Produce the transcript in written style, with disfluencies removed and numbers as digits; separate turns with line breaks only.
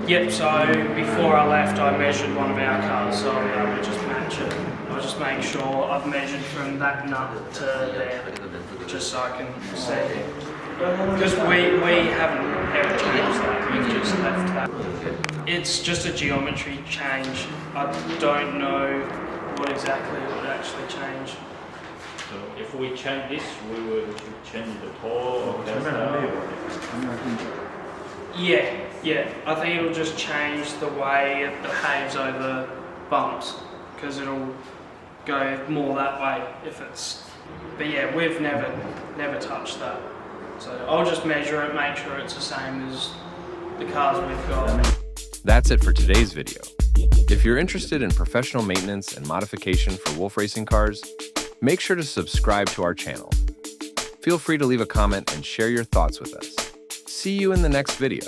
Yep, so before I left I measured one of our cars, so I'll be able to just match it. I'll just make sure I've measured from that nut to there, just so I can see. Because we haven't ever changed that, we've just left that. It's just a geometry change. I don't know what exactly it would actually change.
So if we change this, we will change the pole or
Yeah. I think it'll just change the way it behaves over bumps, because it'll go more that way if it's. But yeah, we've never touched that. So I'll just measure it, make sure it's the same as the cars we've got.
That's it for today's video. If you're interested in professional maintenance and modification for Wolf Racing cars, make sure to subscribe to our channel. Feel free to leave a comment and share your thoughts with us. See you in the next video.